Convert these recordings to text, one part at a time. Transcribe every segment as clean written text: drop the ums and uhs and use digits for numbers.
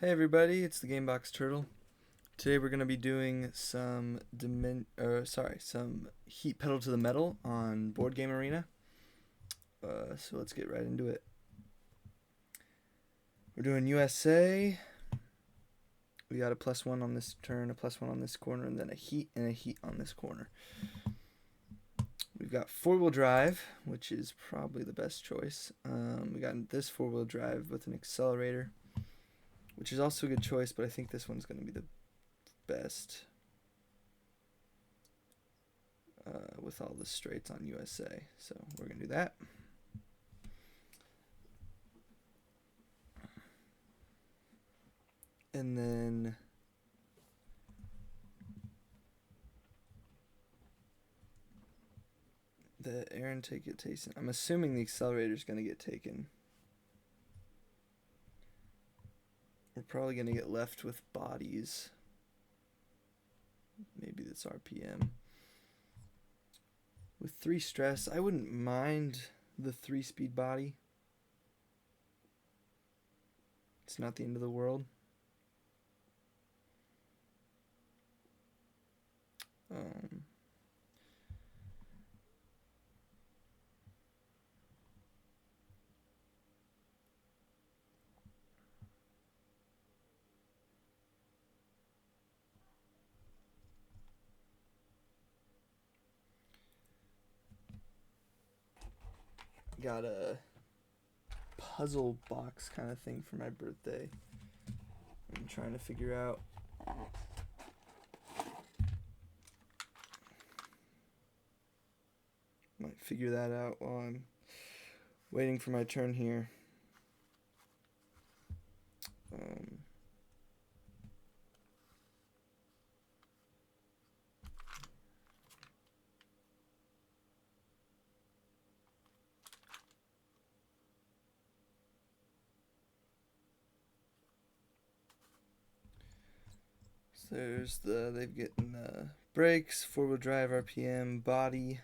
Hey everybody, it's the Gamebox Turtle. Today we're going to be doing some some heat pedal to the metal on BoardGameArena. So let's get right into it. We're doing USA. We got a +1 on this turn, a +1 on this corner, and then a heat on this corner. We've got 4-wheel drive, which is probably the best choice. We got this 4-wheel drive with an accelerator, which is also a good choice, but I think this one's going to be the best with all the straights on USA. So we're going to do that. And then the air intake get taken. I'm assuming the accelerator is going to get taken. We're probably going to get left with bodies. Maybe that's RPM. With 3 stress, I wouldn't mind the 3-speed body. It's not the end of the world. Got a puzzle box kind of thing for my birthday. I'm trying to figure out might figure that out while I'm waiting for my turn here. So there's they've getting brakes, 4-wheel drive, RPM, body.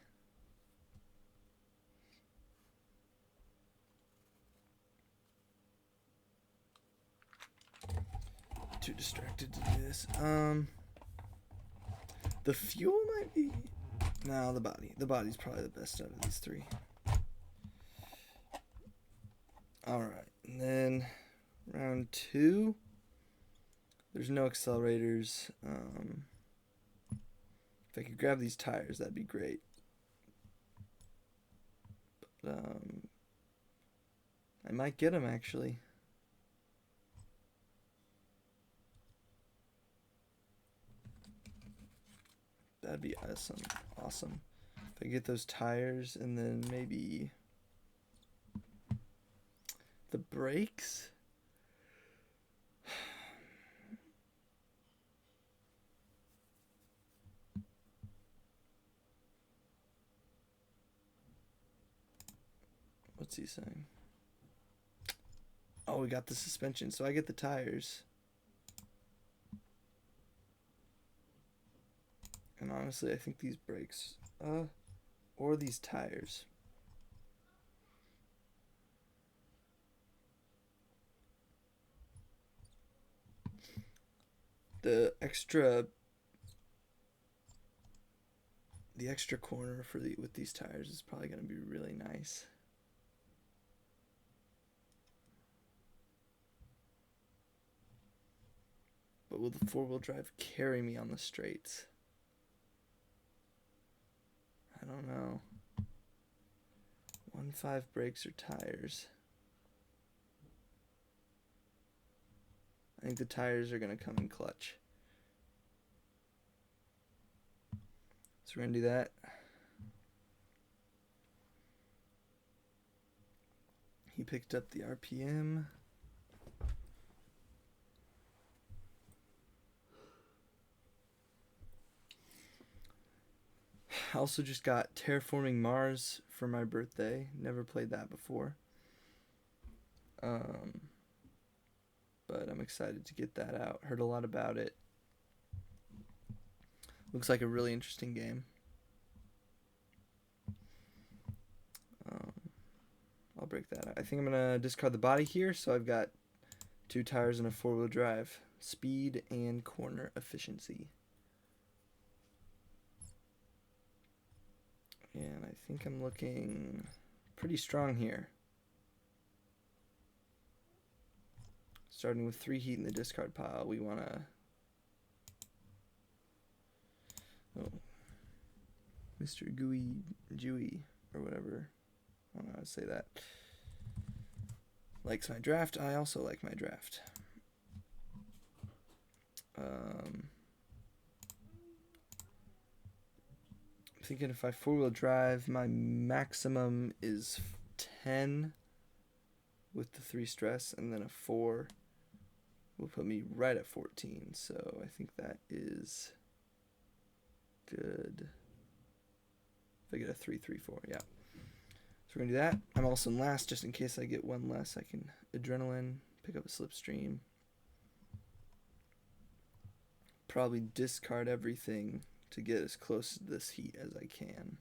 Too distracted to do this. The fuel might be... No, the body. The body's probably the best out of these 3. Alright, and then round 2. There's no accelerators. If I could grab these tires, that'd be great. But, I might get them, actually. That'd be awesome. If I get those tires and then maybe the brakes. What's he saying? Oh, we got the suspension, so I get the tires. And honestly, I think these brakes, or these tires. The extra corner for with these tires is probably going to be really nice. But will the 4-wheel drive carry me on the straights? I don't know. 1.5 brakes or tires. I think the tires are going to come in clutch. So we're going to do that. He picked up the RPM. I also just got Terraforming Mars for my birthday. Never played that before. But I'm excited to get that out. Heard a lot about it. Looks like a really interesting game. I'll break that out. I think I'm going to discard the body here, so I've got 2 tires and a 4-wheel drive. Speed and corner efficiency. And I think I'm looking pretty strong here. Starting with 3 heat in the discard pile, we want to... Oh. Mr. Gooey Jewy, or whatever. I don't know how to say that. Likes my draft. I also like my draft. I'm thinking if I 4-wheel drive, my maximum is 10 with the 3 stress, and then a 4 will put me right at 14. So I think that is good. If I get a 3, 3, 4, yeah. So we're going to do that. I'm also in last, just in case I get 1 less. I can adrenaline, pick up a slipstream. Probably discard everything to get as close to this heat as I can.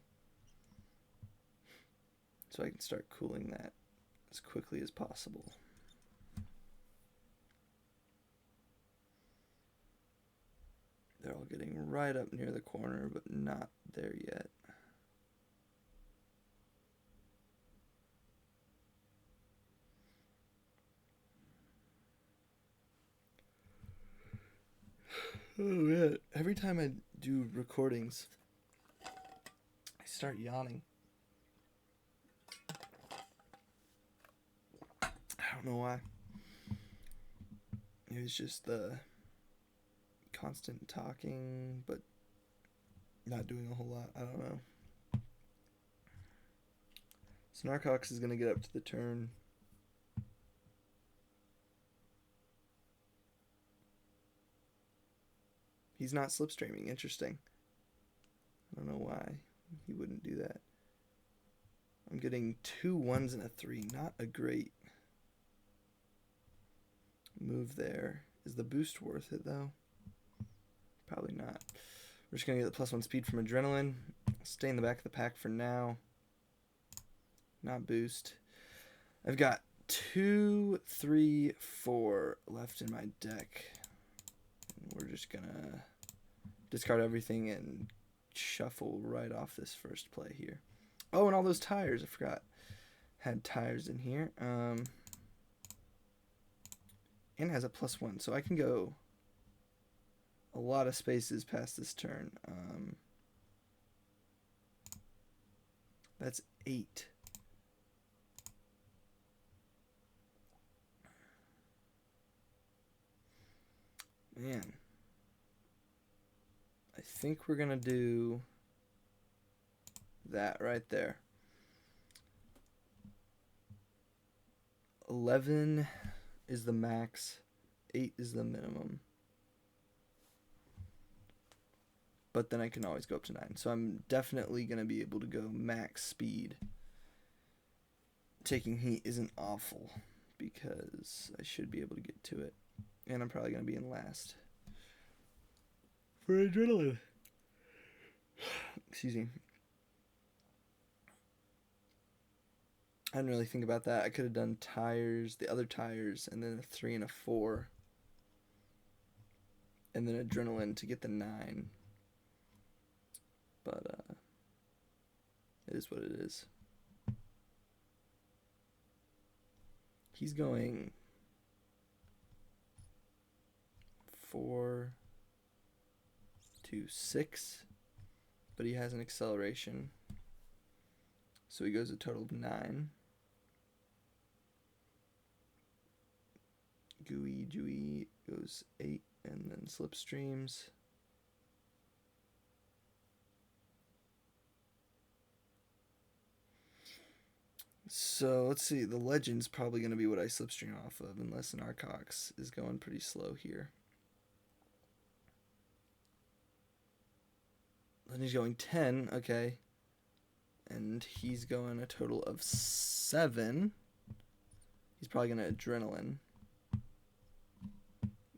So I can start cooling that as quickly as possible. They're all getting right up near the corner, but not there yet. Oh man, every time I do recordings, I start yawning. I don't know why. It was just the constant talking, but not doing a whole lot. I don't know. Snarkox is going to get up to the turn. He's not slipstreaming. Interesting. I don't know why he wouldn't do that. I'm getting 2 1s and a 3. Not a great move there. Is the boost worth it, though? Probably not. We're just going to get the +1 speed from adrenaline. Stay in the back of the pack for now. Not boost. I've got 2, 3, 4 left in my deck. We're just going to discard everything and shuffle right off this first play here. Oh, and all those tires. I forgot. Had tires in here. And has a +1. So I can go a lot of spaces past this turn. That's 8. Man. I think we're going to do that right there. 11 is the max. 8 is the minimum. But then I can always go up to 9. So I'm definitely going to be able to go max speed. Taking heat isn't awful because I should be able to get to it. And I'm probably going to be in last. For adrenaline. Excuse me. I didn't really think about that. I could have done tires, the other tires, and then a 3 and a 4. And then adrenaline to get the 9. But it is what it is. He's going 4 to 6, but he has an acceleration. So he goes a total of 9. Gooey Jewy goes 8, and then slipstreams. So let's see, the Legend's probably going to be what I slipstream off of, unless an Arcox is going pretty slow here. Then he's going 10, okay. And he's going a total of 7. He's probably going to adrenaline.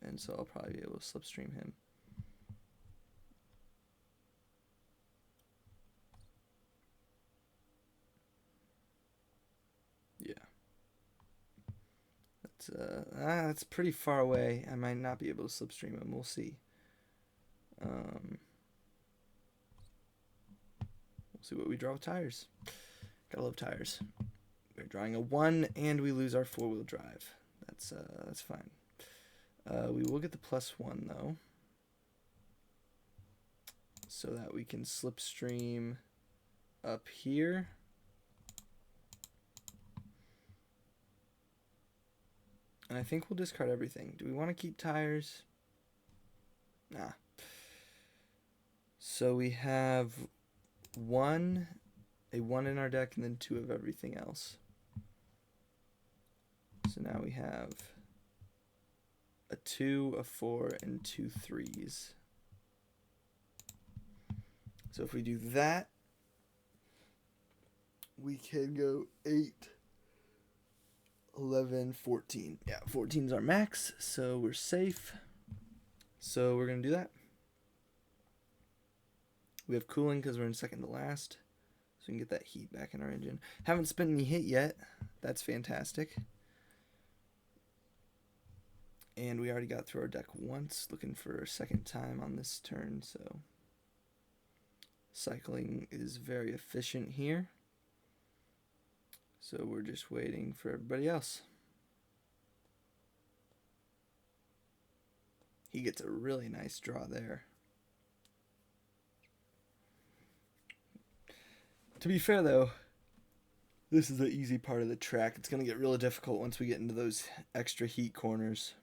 And so I'll probably be able to slipstream him. Yeah. That's pretty far away. I might not be able to slipstream him. We'll see. We'll see what we draw with tires. Gotta love tires. We're drawing a 1, and we lose our 4-wheel drive. That's fine. We will get the +1 though, so that we can slipstream up here. And I think we'll discard everything. Do we want to keep tires? Nah. So we have a 1 in our deck, and then 2 of everything else. So now we have a 2, a 4, and 2 3s. So if we do that, we can go 8, 11, 14. Yeah, 14 is our max, so we're safe. So we're going to do that. We have cooling because we're in second to last, so we can get that heat back in our engine. Haven't spent any hit yet. That's fantastic. And we already got through our deck once, looking for a second time on this turn, so cycling is very efficient here. So we're just waiting for everybody else. He gets a really nice draw there. To be fair though, this is the easy part of the track. It's going to get really difficult once we get into those extra heat corners.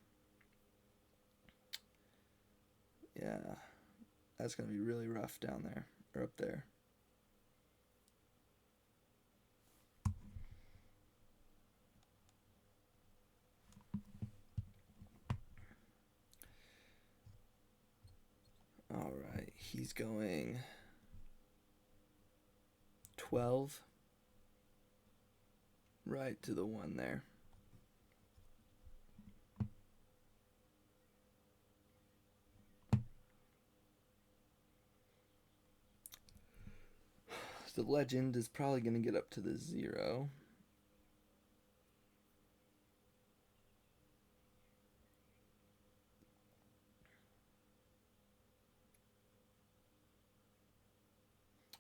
Yeah, that's going to be really rough down there, or up there. All right, he's going 12 right to the 1 there. The legend is probably going to get up to the 0.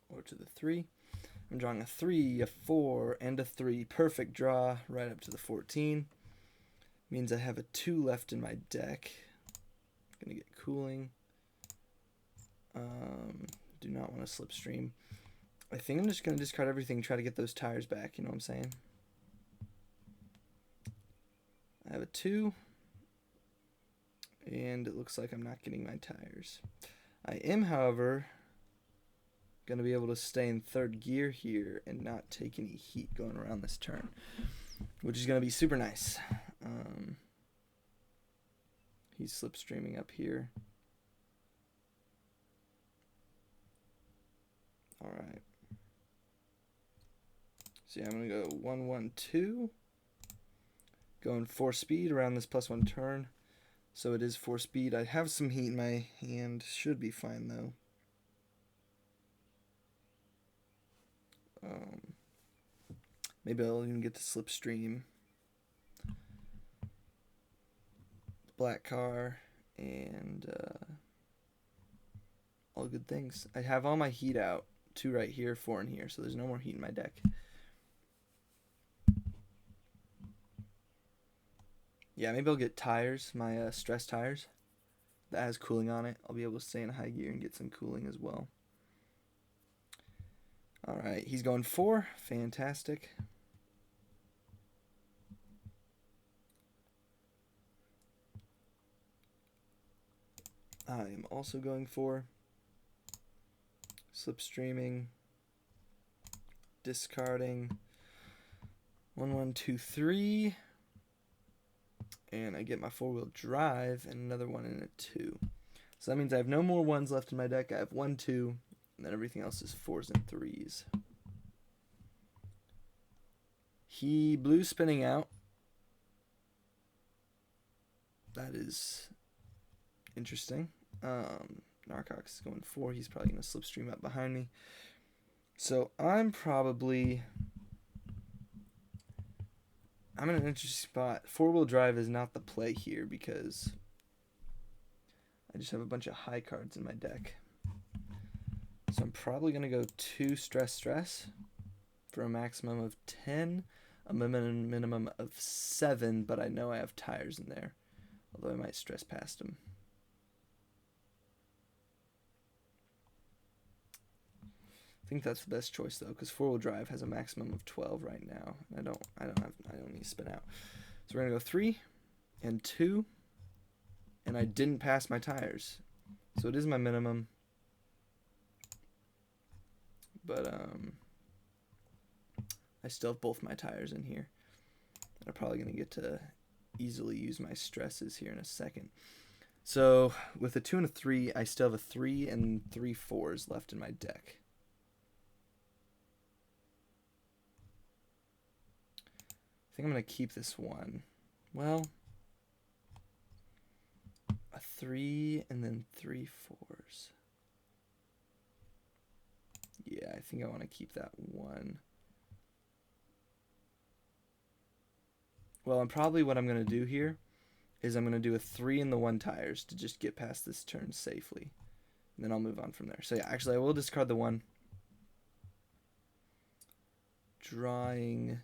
Or to the 3. I'm drawing a 3, a 4, and a 3. Perfect draw right up to the 14. Means I have a 2 left in my deck. I'm going to get cooling. Do not want to slipstream. I think I'm just going to discard everything and try to get those tires back, you know what I'm saying? I have a 2. And it looks like I'm not getting my tires. I am, however, going to be able to stay in 3rd gear here and not take any heat going around this turn, which is going to be super nice. He's slipstreaming up here. All right. So yeah, I'm going to go 1, 1, 2. Going 4 speed around this +1 turn. So it is 4 speed. I have some heat in my hand. Should be fine though. Maybe I'll even get to slipstream. Black car and all good things. I have all my heat out. 2 right here, 4 in here, so there's no more heat in my deck. Yeah, maybe I'll get tires, my stress tires. That has cooling on it. I'll be able to stay in high gear and get some cooling as well. Alright, he's going 4. Fantastic. I am also going 4. Slipstreaming. Discarding. 1, 1, 2, 3. And I get my 4-wheel drive and another 1 and a 2. So that means I have no more 1s left in my deck. I have 1, 2, and then everything else is 4s and 3s. He blue spinning out. That is interesting. Narcox is going 4. He's probably going to slipstream up behind me. So I'm probably... I'm in an interesting spot. Four-wheel drive is not the play here because I just have a bunch of high cards in my deck. So I'm probably going to go 2 stress for a maximum of 10, a minimum of 7, but I know I have tires in there, although I might stress past them. I think that's the best choice though, because four-wheel drive has a maximum of 12 right now. I don't need to spin out. So we're gonna go 3 and 2, and I didn't pass my tires, so it is my minimum. But I still have both my tires in here. I'm probably gonna get to easily use my stresses here in a second. So with a 2 and a 3, I still have a 3 and 3 4s left in my deck. I think I'm going to keep this one. Well, a 3 and then 3 4s. Yeah, I think I want to keep that one. Well, and probably what I'm going to do here is I'm going to do a 3 in the 1 tires to just get past this turn safely. And then I'll move on from there. So yeah, actually I will discard the 1. Drawing...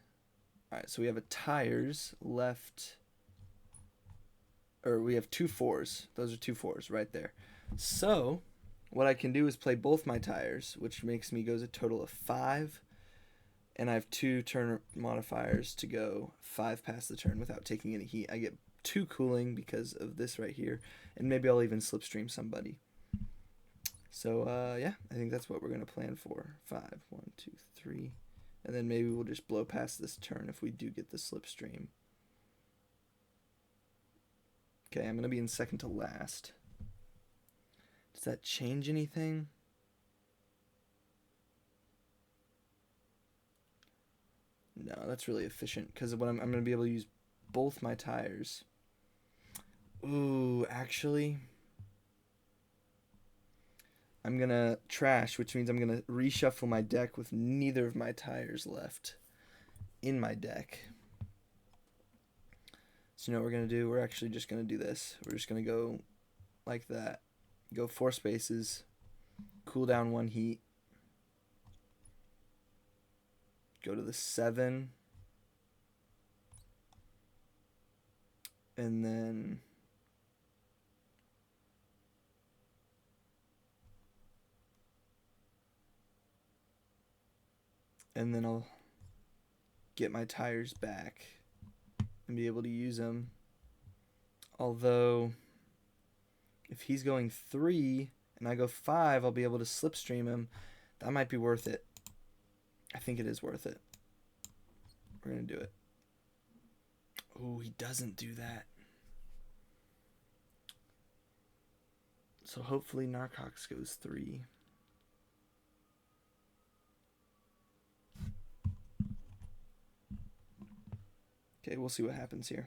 Alright, so we have a tires left, or we have 2 4s. Those are 2 4s right there. So what I can do is play both my tires, which makes me go a total of 5, and I have 2 turn modifiers to go 5 past the turn without taking any heat. I get 2 cooling because of this right here, and maybe I'll even slipstream somebody. So yeah, I think that's what we're going to plan for. 5, 1, 2, 3. And then maybe we'll just blow past this turn if we do get the slipstream. Okay, I'm going to be in second to last. Does that change anything? No, that's really efficient because I'm going to be able to use both my tires. Ooh, actually... I'm going to trash, which means I'm going to reshuffle my deck with neither of my tires left in my deck. So you know what we're going to do? We're actually just going to do this. We're just going to go like that. Go 4 spaces. Cool down 1 heat. Go to the 7. And then... And then I'll get my tires back and be able to use them. Although, if he's going 3 and I go 5, I'll be able to slipstream him. That might be worth it. I think it is worth it. We're going to do it. Oh, he doesn't do that. So hopefully Narcox goes 3. Okay, we'll see what happens here.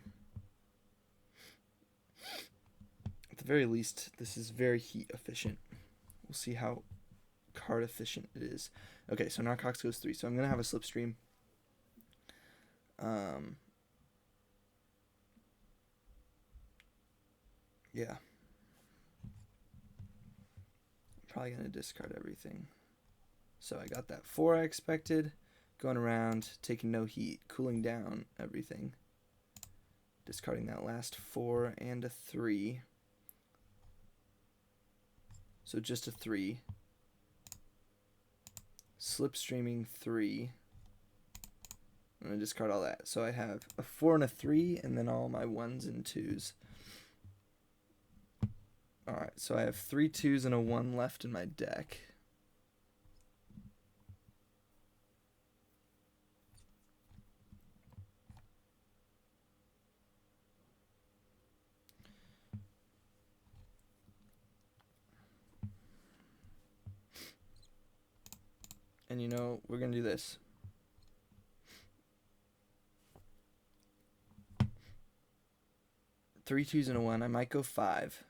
At the very least, this is very heat efficient. We'll see how card efficient it is. Okay, so Narcox goes 3, so I'm going to have a slipstream. Yeah. Probably going to discard everything. So I got that 4 I expected. Going around, taking no heat, cooling down everything. Discarding that last 4 and a 3. So just a 3. Slipstreaming 3. I'm going to discard all that. So I have a 4 and a 3, and then all my 1s and 2s. Alright, so I have 3 2s and a 1 left in my deck. And you know, we're going to do this. Three 2s and a 1. I might go 5.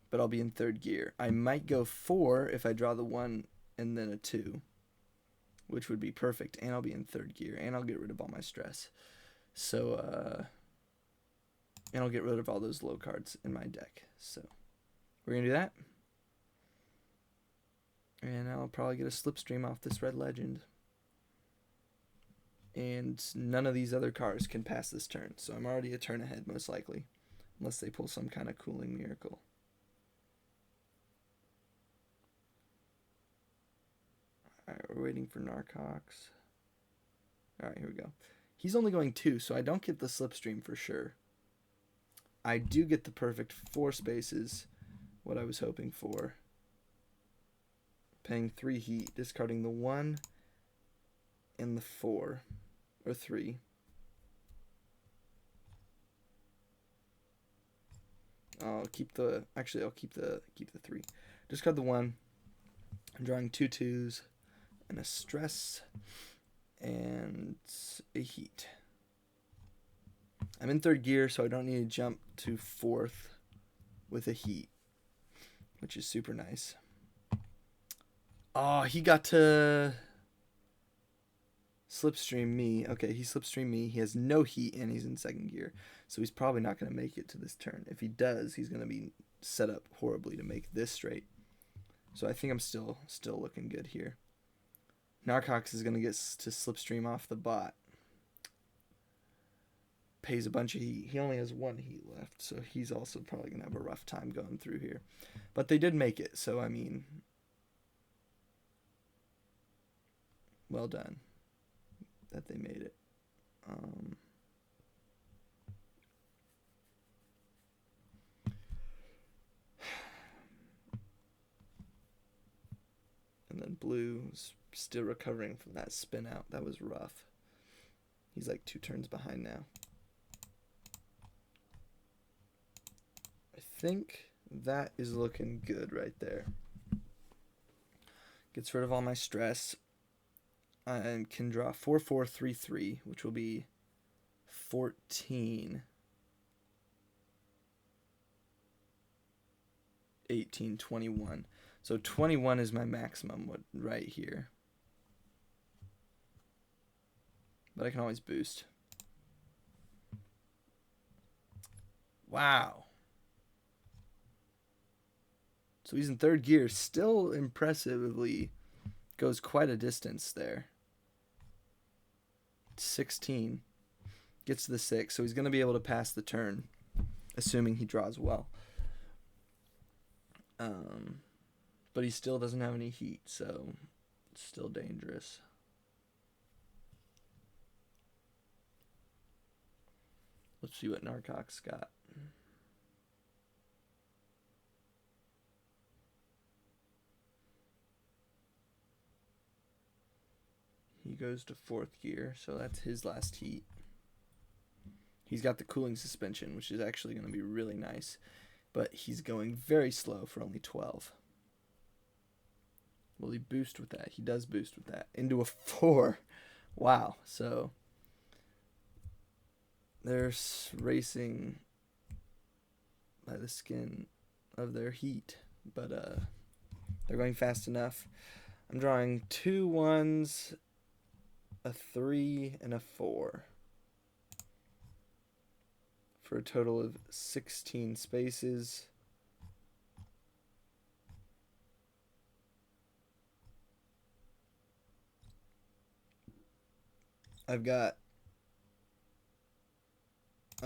But I'll be in 3rd gear. I might go 4 if I draw the 1 and then a 2. which would be perfect, and I'll be in third gear, and I'll get rid of all my stress. So, and I'll get rid of all those low cards in my deck. So, we're going to do that. And I'll probably get a Slipstream off this red legend. And none of these other cards can pass this turn, so I'm already a turn ahead, most likely. Unless they pull some kind of cooling miracle. Alright, we're waiting for Narcox. Alright, here we go. He's only going 2, so I don't get the Slipstream for sure. I do get the perfect 4 spaces, what I was hoping for. Paying 3 heat, discarding the 1 and the 4, or 3. I'll keep the 3. Discard the 1. I'm drawing 2 2s and a stress and a heat. I'm in third gear, so I don't need to jump to fourth with a heat, which is super nice. Oh, he got to Slipstream me. Okay, he Slipstreamed me. He has no heat, and he's in second gear, so he's probably not going to make it to this turn. If he does, he's going to be set up horribly to make this straight. So I think I'm still looking good here. Narcox is going to get to Slipstream off the bot. Pays a bunch of heat. He only has 1 heat left, so he's also probably going to have a rough time going through here. But they did make it, so I mean, well done that they made it. And then Blue's still recovering from that spin out. That was rough. He's like 2 turns behind now. I think that is looking good right there. Gets rid of all my stress. I can draw 4 4 3 3, which will be 14, 18, 21. So 21 is my maximum right here. But I can always boost. Wow. So he's in third gear. Still impressively goes quite a distance there. 16. Gets to the 6. So he's going to be able to pass the turn, assuming he draws well. But he still doesn't have any heat, so it's still dangerous. Let's see what Narcox got. He goes to 4th gear, so that's his last heat. He's got the cooling suspension, which is actually going to be really nice. But he's going very slow for only 12. Will he boost with that? He does boost with that. Into a 4. Wow. So they're racing by the skin of their heat. But they're going fast enough. I'm drawing 2 1s, a 3, and a 4. For a total of 16 spaces. I'm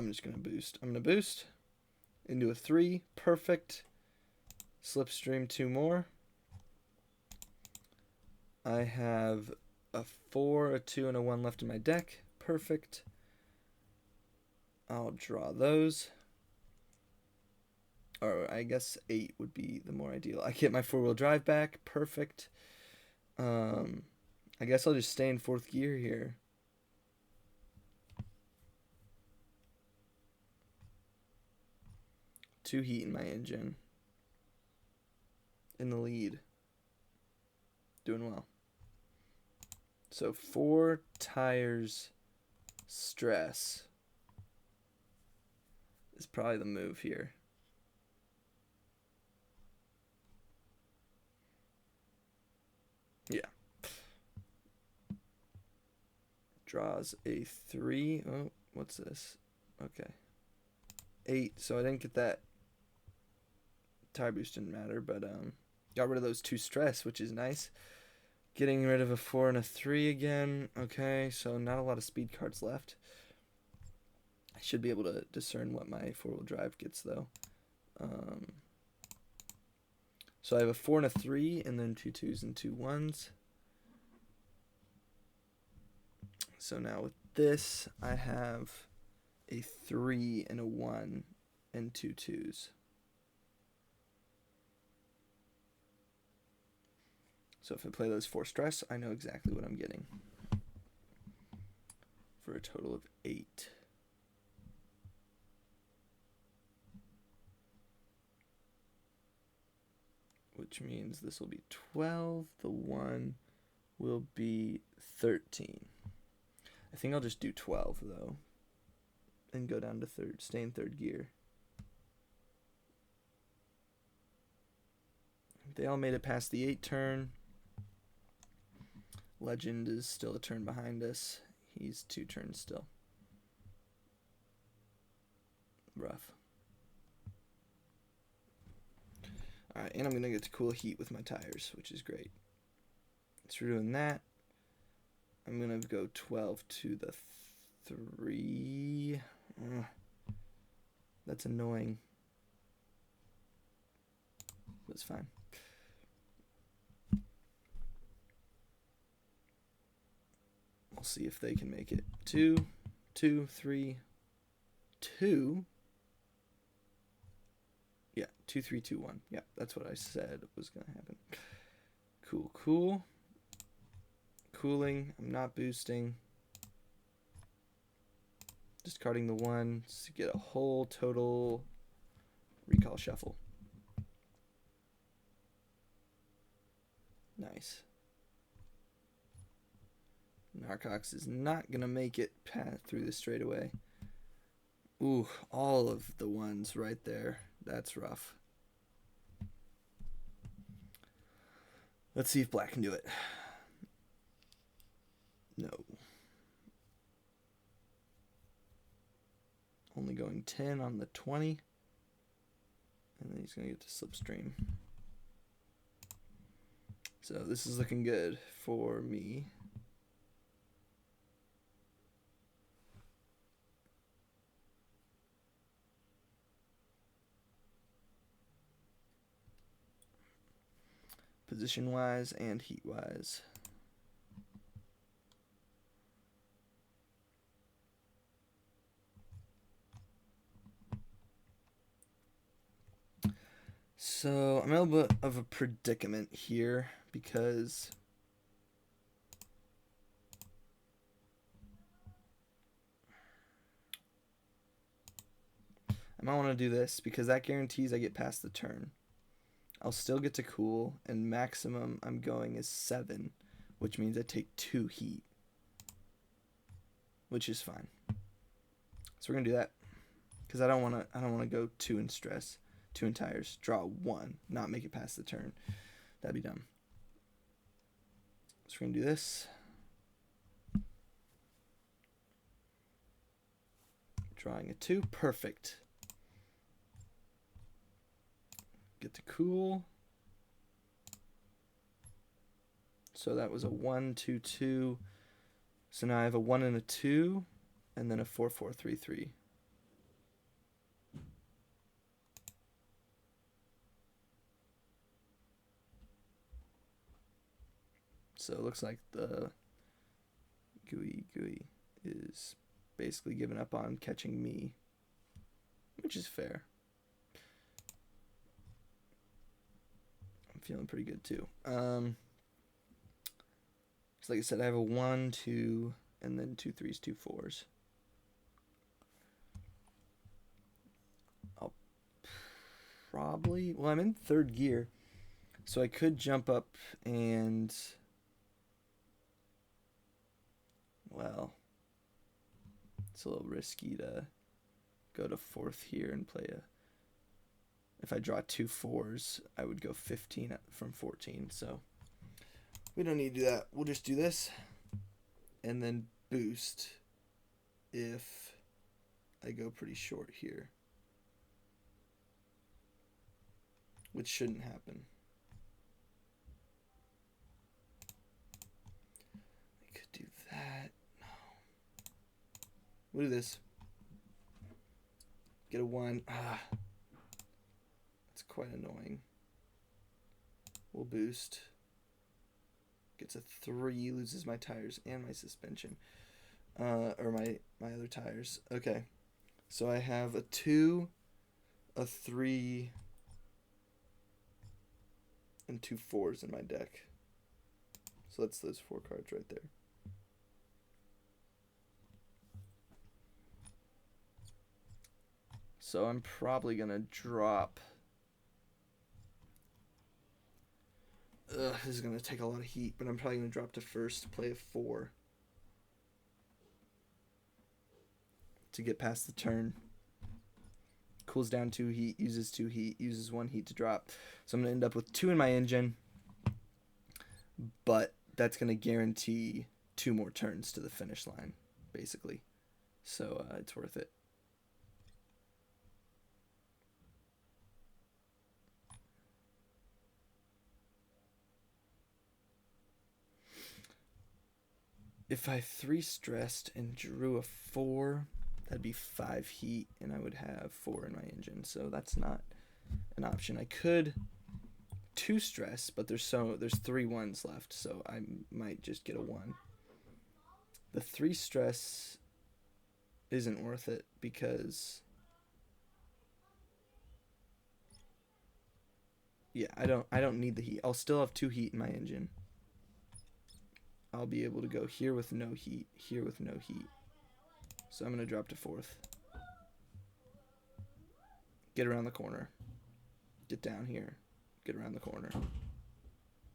just going to boost. I'm going to boost into a 3. Perfect. Slipstream 2 more. I have a 4, a 2, and a 1 left in my deck. Perfect. I'll draw those. Or I guess 8 would be the more ideal. I get my 4-wheel drive back. Perfect. I guess I'll just stay in 4th gear here. Two heat in my engine. In the lead. Doing well. So 4 tires stress is probably the move here. Yeah. draws a 3. Oh, what's this? Okay. 8. So I didn't get that. Tire boost didn't matter, but got rid of those 2 stress, which is nice. Getting rid of a 4 and a 3 again. Okay, so not a lot of speed cards left. I should be able to discern what my 4-wheel drive gets, though. So I have a 4 and a 3, and then 2 2s and 2 1s. So now with this, I have a 3 and a 1 and 2 2s. So if I play those 4 stress, I know exactly what I'm getting. For a total of 8. Which means this will be 12. The 1 will be 13. I think I'll just do 12, though. And go down to third. Stay in third gear. They all made it past the 8 turn. Legend is still a turn behind us. He's 2 turns still. Rough. Alright, and I'm going to get to cool heat with my tires, which is great. So we're doing that. I'm going to go 12 to the 3. That's annoying. That's fine. We'll see if they can make it. 2, 2, 3, 2. Yeah, 2, 3, 2, 1. Yeah, that's what I said was going to happen. Cool, cool. Cooling. I'm not boosting. Discarding the 1 to get a whole total recall shuffle. Nice. Narcox is not going to make it through this straightaway. Ooh, all of the 1s right there. That's rough. Let's see if black can do it. No. Only going 10 on the 20. And then he's going to get to slipstream. So this is looking good for me. Position-wise and heat-wise. So I'm in a little bit of a predicament here because I might want to do this because that guarantees I get past the turn. I'll still get to cool, and maximum I'm going is 7, which means I take 2 heat, which is fine. So we're gonna do that because I don't want to go 2 in stress, 2 in tires, draw 1, not make it past the turn. That'd be dumb. So we're gonna do this. Drawing a 2, perfect. Get to cool. So that was a 1, 2, 2. So now I have a 1 and a 2, and then a 4, 4, 3, 3. So it looks like the gooey is basically giving up on catching me, which is fair. I'm feeling pretty good too. So like I said, I have a 1, 2, and then 2 3s, 2 4s. I'll probably, well, I'm in third gear, so I could jump up and, well, it's a little risky to go to fourth here and play a, if I draw 2 4s, I would go 15 from 14, so we don't need to do that. We'll just do this and then boost if I go pretty short here, which shouldn't happen. I could do that. No. We'll do this. Get a 1. That's quite annoying. We'll boost. Gets a 3, loses my tires and my suspension. Or my other tires. Okay. So I have a 2, a 3, and 2 4s in my deck. So that's those 4 cards right there. So I'm probably going to drop... this is going to take a lot of heat, but I'm probably going to drop to first, play a 4. To get past the turn. Cools down 2 heat, uses 2 heat, uses 1 heat to drop. So I'm going to end up with 2 in my engine, but that's going to guarantee 2 more turns to the finish line, basically. So it's worth it. If I 3 stressed and drew a 4, that'd be 5 heat, and I would have 4 in my engine. So that's not an option. I could 2 stress, but there's 3 1s left, so I might just get a 1. The 3 stress isn't worth it because I don't need the heat. I'll still have 2 heat in my engine. I'll be able to go here with no heat, here with no heat. So I'm going to drop to 4th. Get around the corner. Get down here. Get around the corner.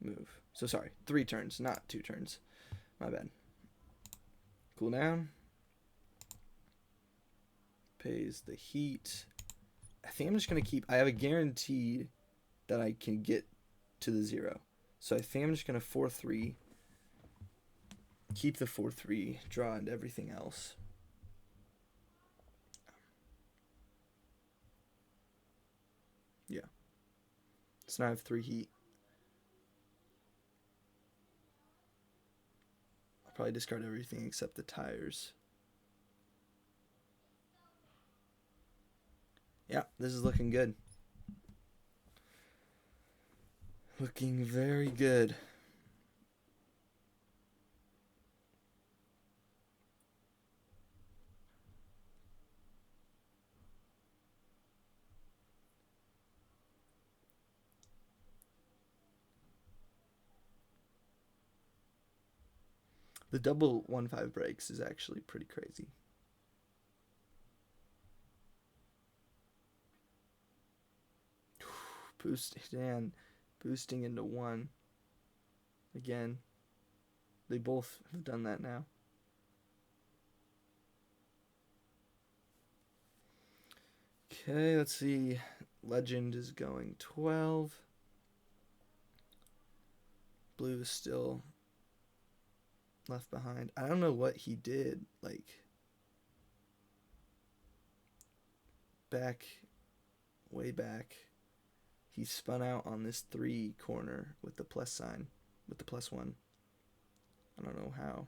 Move. So sorry, 3 turns, not 2 turns. My bad. Cool down. Pays the heat. I think I'm just going to keep... I have a guarantee that I can get to the 0. So I think I'm just going to 4-3. Keep the 4-3, draw into everything else. Yeah. So now I have 3 heat. I'll probably discard everything except the tires. Yeah, this is looking good. Looking very good. The double 1-5 breaks is actually pretty crazy. Boosting into 1. Again, they both have done that now. Okay, let's see. Legend is going 12. Blue is still left behind. I don't know what he did, like, way back. He spun out on this 3 corner with the plus sign, with the +1. I don't know how.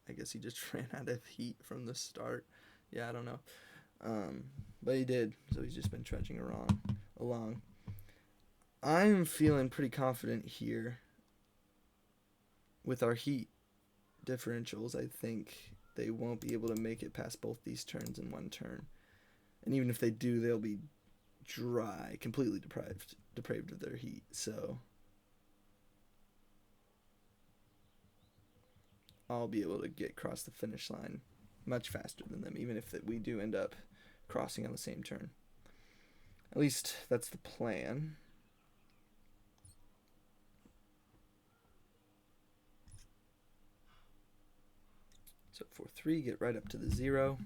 I guess he just ran out of heat from the start. Yeah, I don't know. But he did, so he's just been trudging along. I'm feeling pretty confident here with our heat differentials. I think they won't be able to make it past both these turns in 1 turn. And even if they do, they'll be dry, completely depraved of their heat. So I'll be able to get across the finish line much faster than them, even if we do end up crossing on the same turn. At least that's the plan. So 4-3, get right up to the 0.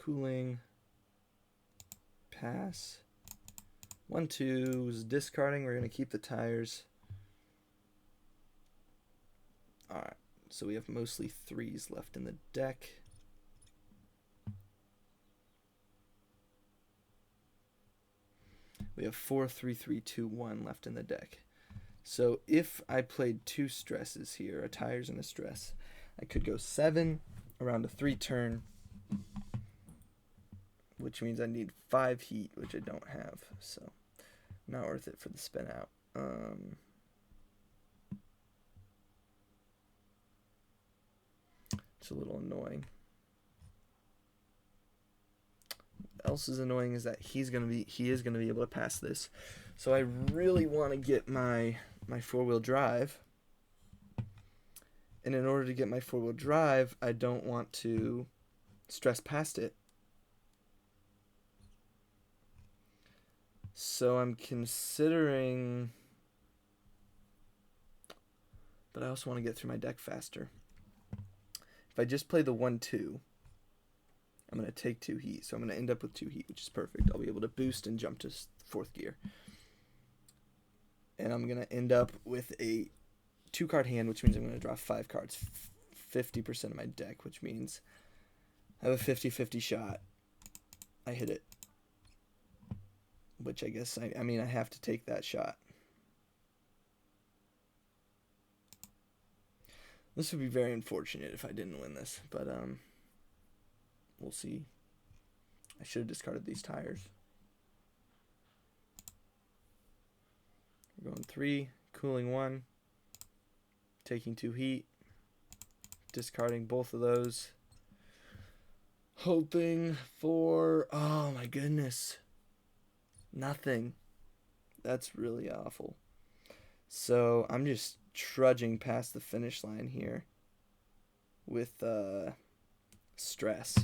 cooling, pass. 1, 2 is discarding. We're going to keep the tires. Alright, so we have mostly 3s left in the deck. We have 4, 3, 3, 2, 1 left in the deck. So if I played 2 stresses here, a tires and a stress, I could go 7 around a 3 turn, which means I need 5 heat, which I don't have, so not worth it for the spin out. It's a little annoying. What else is annoying is that he is gonna be able to pass this. So I really want to get my 4-wheel drive. And in order to get my 4-wheel drive, I don't want to stress past it. So I'm considering, but I also want to get through my deck faster. If I just play the 1, 2, I'm going to take 2 heat. So I'm going to end up with 2 heat, which is perfect. I'll be able to boost and jump to 4th gear. And I'm going to end up with a 2-card hand, which means I'm going to draw 5 cards. 50% of my deck, which means I have a 50-50 shot. I hit it. Which I guess, I mean, I have to take that shot. This would be very unfortunate if I didn't win this, but we'll see. I should have discarded these tires. We're going 3, cooling 1, taking 2 heat, discarding both of those, hoping for, oh my goodness, nothing. That's really awful. So I'm just trudging past the finish line here with stress.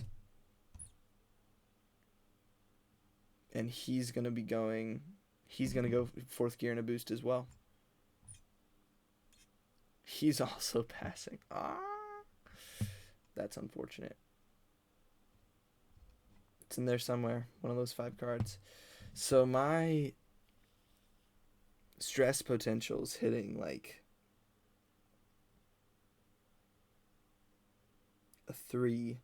And he's going to go 4th gear in a boost as well. He's also passing. That's unfortunate. It's in there somewhere, one of those 5 cards. So my stress potential is hitting like a 3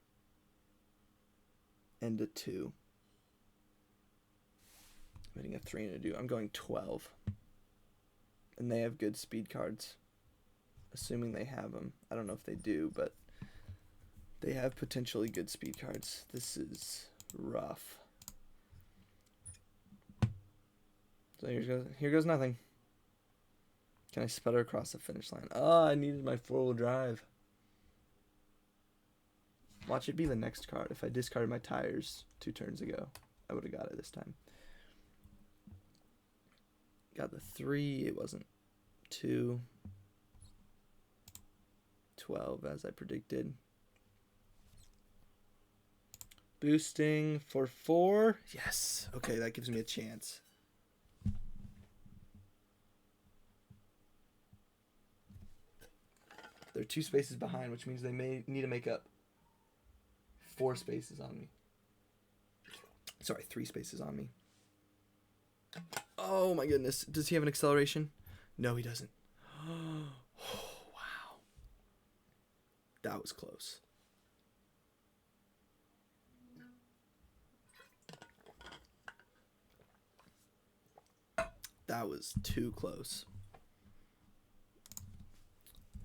and a 2. I'm hitting a 3 and a 2. I'm going 12. And they have good speed cards. Assuming they have them. I don't know if they do, but they have potentially good speed cards. This is rough. So here goes nothing. Can I sputter across the finish line? Oh, I needed my 4-wheel drive. Watch it be the next card. If I discarded my tires 2 turns ago, I would have got it this time. Got the 3. It wasn't 2. 12 as I predicted. Boosting for 4. Yes. Okay, that gives me a chance. They're 2 spaces behind, which means they may need to make up 4 spaces on me. Sorry, 3 spaces on me. Oh my goodness. Does he have an acceleration? No, he doesn't. Oh, wow. That was close. That was too close.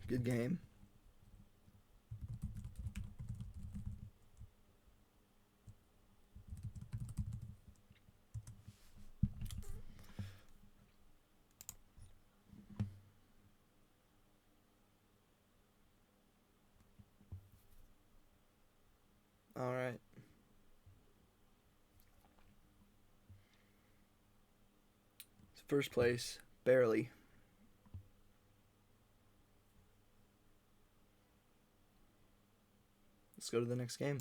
Good game. All right. First place, barely. Let's go to the next game.